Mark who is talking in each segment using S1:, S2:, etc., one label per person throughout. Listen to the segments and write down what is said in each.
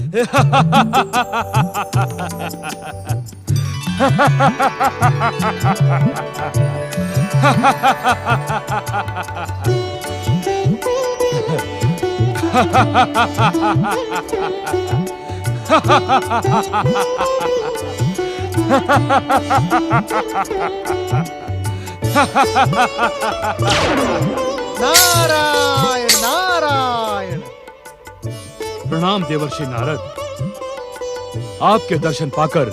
S1: नारायण नारायण।
S2: प्रणाम देवर्षि नारद, आपके दर्शन पाकर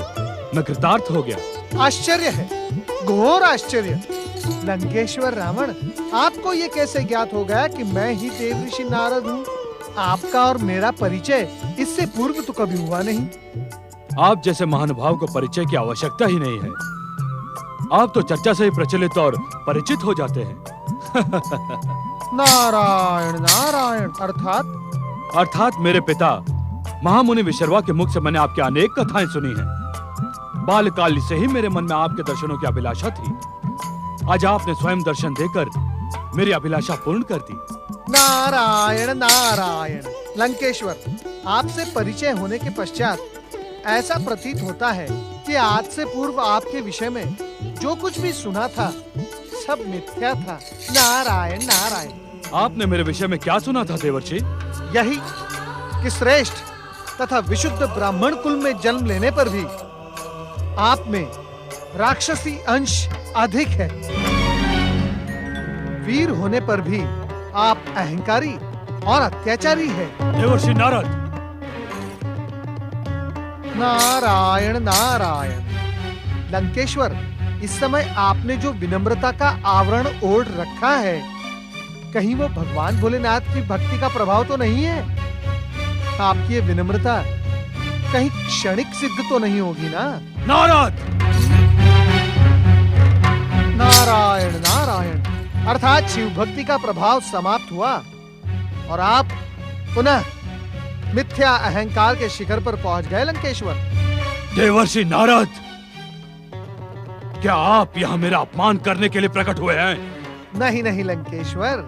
S2: मैं कृतार्थ हो गया।
S1: आश्चर्य है, घोर आश्चर्य। लंकेश्वर रावण, आपको ये कैसे ज्ञात हो गया कि मैं ही देवऋषि नारद हूँ? आपका और मेरा परिचय इससे पूर्व तो कभी हुआ नहीं।
S2: आप जैसे महानुभाव को परिचय की आवश्यकता ही नहीं है। आप तो चर्चा से ही प्रचलित और परिचित हो जाते हैं।
S1: नारायण नारायण। अर्थात
S2: मेरे पिता महामुनि विशर्वा के मुख से मैंने आपकी अनेक कथाएं सुनी हैं। बालकाल से ही मेरे मन में आपके दर्शनों की अभिलाषा थी। आज आपने स्वयं दर्शन देकर मेरी अभिलाषा पूर्ण कर दी।
S1: नारायण नारायण। लंकेश्वर, आपसे परिचय होने के पश्चात ऐसा प्रतीत होता है कि आज से पूर्व आपके विषय में जो कुछ भी सुना था सब मिथ्या था। नारायण नारायण।
S2: आपने मेरे विषय में क्या सुना था देवर्षि?
S1: यही कि श्रेष्ठ तथा विशुद्ध ब्राह्मण कुल में जन्म लेने पर भी आप में राक्षसी अंश अधिक है। वीर होने पर भी आप अहंकारी और अत्याचारी है।
S2: देवर्षि नारद।
S1: नारायण नारायण। लंकेश्वर, इस समय आपने जो विनम्रता का आवरण ओढ़ रखा है, कहीं वो भगवान भोलेनाथ की भक्ति का प्रभाव तो नहीं है? आपकी ये विनम्रता कहीं क्षणिक सिद्ध तो नहीं होगी ना?
S2: नारद।
S1: नारायण नारायण। अर्थात शिव भक्ति का प्रभाव समाप्त हुआ और आप पुनः मिथ्या अहंकार के शिखर पर पहुंच गए। लंकेश्वर।
S2: देवर्षि नारद, क्या आप यहाँ मेरा अपमान करने के लिए प्रकट हुए हैं?
S1: नहीं नहीं लंकेश्वर,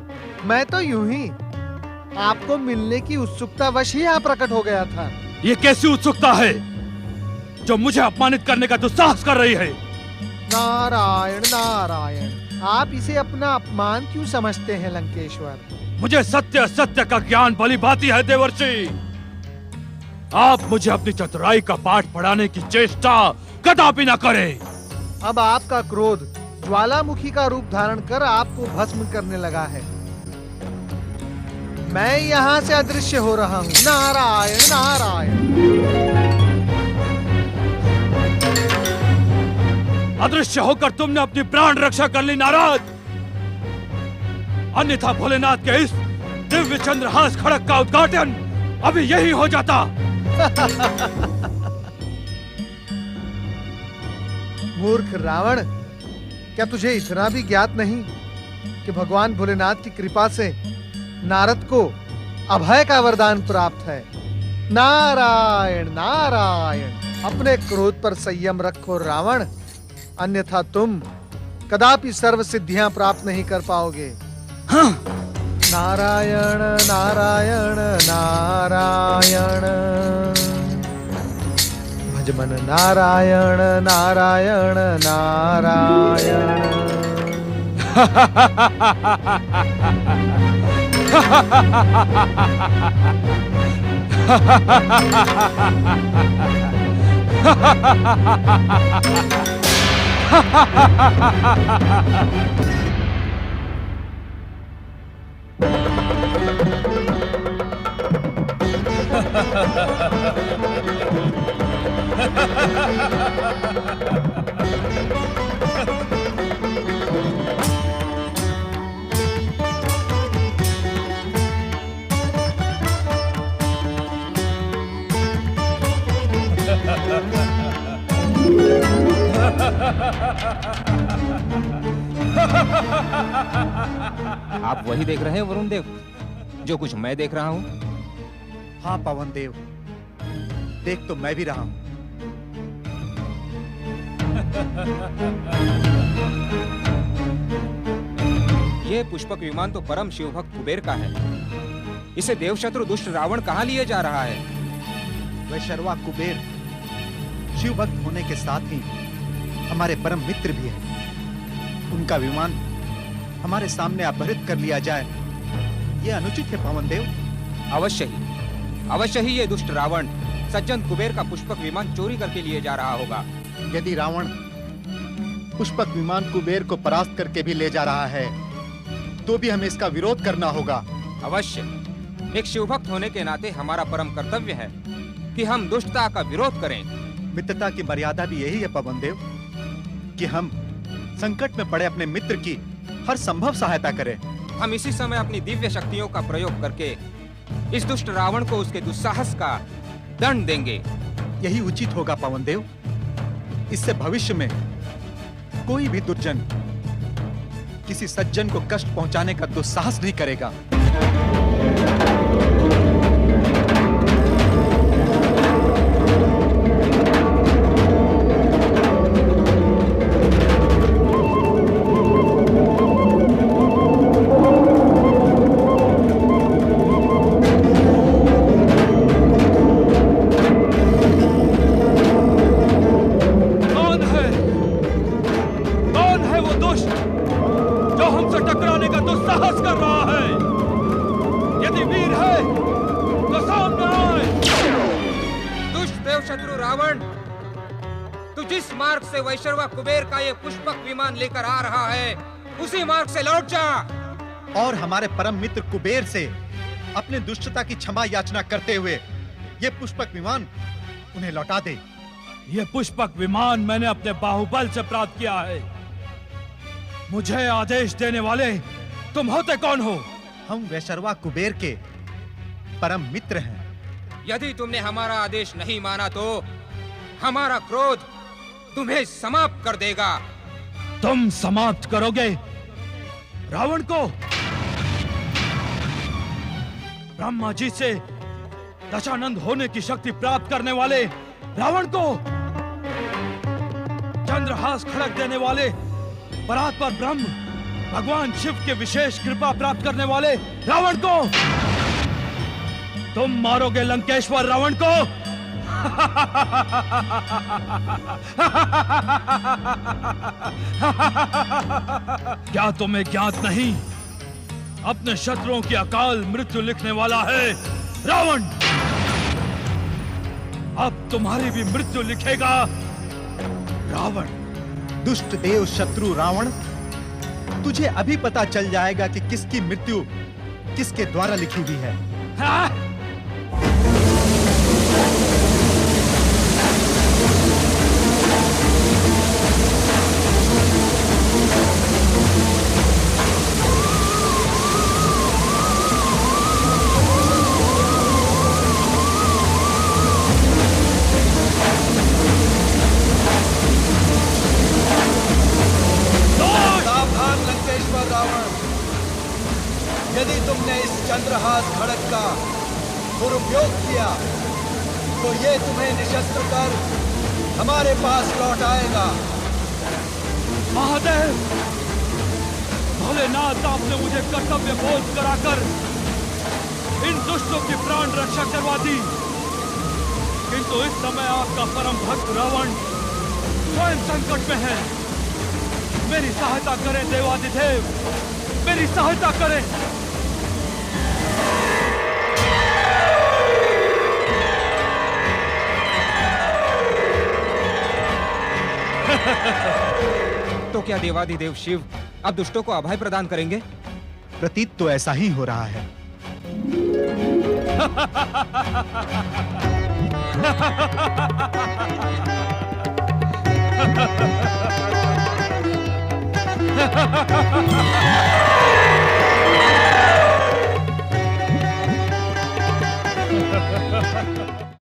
S1: मैं तो यूं ही आपको मिलने की उत्सुकता वश ही यहाँ प्रकट हो गया था।
S2: ये कैसी उत्सुकता है जो मुझे अपमानित करने का दुस्साहस कर रही है?
S1: नारायण नारायण। आप इसे अपना अपमान क्यों समझते हैं लंकेश्वर?
S2: मुझे सत्य सत्य का ज्ञान भली भांति है देवर्षि। आप मुझे अपनी चतुराई का पाठ पढ़ाने की चेष्टा कदापि न करें।
S1: अब आपका क्रोध ज्वालामुखी का रूप धारण कर आपको भस्म करने लगा है। मैं यहाँ से अदृश्य हो रहा हूँ। नारायण नारायण।
S2: अदृश्य होकर तुमने अपनी प्राण रक्षा कर ली नारद। अन्यथा भोलेनाथ के इस दिव्य चंद्रहास खड़क का उद्घाटन अभी यही हो जाता।
S1: मूर्ख रावण, क्या तुझे इतना भी ज्ञात नहीं कि भगवान भोलेनाथ की कृपा से नारद को अभय का वरदान प्राप्त है? नारायण नारायण। अपने क्रोध पर संयम रखो रावण, अन्यथा तुम कदापि सर्व सिद्धियां प्राप्त नहीं कर पाओगे।
S2: हाँ।
S1: नारायण नारायण नारायण। भजमन नारायण नारायण नारायण।
S3: आप वही देख रहे हैं वरुण देव जो कुछ मैं देख रहा हूं?
S4: हाँ पवन देव, देख तो मैं भी रहा हूं।
S3: यह पुष्पक विमान तो परम शिवभक्त कुबेर का है। इसे देवशत्रु दुष्ट रावण कहां लिए जा रहा है?
S4: वैशर्वा कुबेर शिव भक्त होने के साथ ही हमारे परम मित्र भी हैं। उनका विमान हमारे सामने अपहरित कर लिया जाए, यह अनुचित है पवन देव।
S3: अवश्य ही ये दुष्ट रावण सज्जन कुबेर का पुष्पक विमान चोरी करके लिए जा रहा होगा।
S4: यदि रावण पुष्पक विमान कुबेर को परास्त करके भी ले जा रहा है तो भी हमें इसका विरोध करना होगा।
S3: अवश्य, एक शिवभक्त होने के नाते हमारा परम कर्तव्य है कि हम दुष्टता का विरोध करें।
S4: मित्रता की मर्यादा भी यही है पवन देव कि हम संकट में पड़े अपने मित्र की हर संभव सहायता करें।
S3: हम इसी समय अपनी दिव्य शक्तियों का प्रयोग करके इस दुष्ट रावण को उसके दुस्साहस का दंड देंगे।
S4: यही उचित होगा पवन देव। इससे भविष्य में कोई भी दुर्जन किसी सज्जन को कष्ट पहुंचाने का दुस्साहस नहीं करेगा।
S3: वैशर्वा कुबेर का ये पुष्पक विमान लेकर आ रहा है, उसी मार्ग से लौट जा
S4: और हमारे परम मित्र कुबेर से अपने दुष्टता की क्षमा याचना करते हुए ये पुष्पक विमान उन्हें लौटा दे।
S2: ये पुष्पक विमान मैंने अपने बाहुबल से प्राप्त किया है। मुझे आदेश देने वाले तुम होते कौन हो?
S4: हम वैशर्वा कुबेर के परम मित्र हैं।
S3: यदि तुमने हमारा आदेश नहीं माना तो हमारा क्रोध तुम्हें समाप्त कर देगा।
S2: तुम समाप्त करोगे रावण को? ब्रह्मा जी से दशानंद होने की शक्ति प्राप्त करने वाले रावण को? चंद्रहास खड़क देने वाले परात्पर ब्रह्म भगवान शिव के विशेष कृपा प्राप्त करने वाले रावण को? तुम मारोगे लंकेश्वर रावण को? क्या तुम्हें ज्ञात नहीं, अपने शत्रुओं की अकाल मृत्यु लिखने वाला है रावण। अब तुम्हारी भी मृत्यु लिखेगा रावण।
S4: दुष्ट देव शत्रु रावण, तुझे अभी पता चल जाएगा कि किसकी मृत्यु किसके द्वारा लिखी हुई है।
S2: हाँ?
S5: यदि तुमने इस चंद्रहास खड़ग का दुरुपयोग किया तो ये तुम्हें निशस्त्र कर हमारे पास लौट आएगा।
S2: महादेव, भोलेनाथ, आपने मुझे कर्तव्य बोध कराकर इन दुष्टों की प्राण रक्षा करवा दी, किंतु इस समय आपका परम भक्त रावण स्वयं संकट में है। मेरी सहायता करें देवादिदेव, मेरी सहायता करें।
S3: तो क्या देवादिदेव शिव अब दुष्टों को अभय प्रदान करेंगे?
S4: प्रतीत तो ऐसा ही हो रहा है।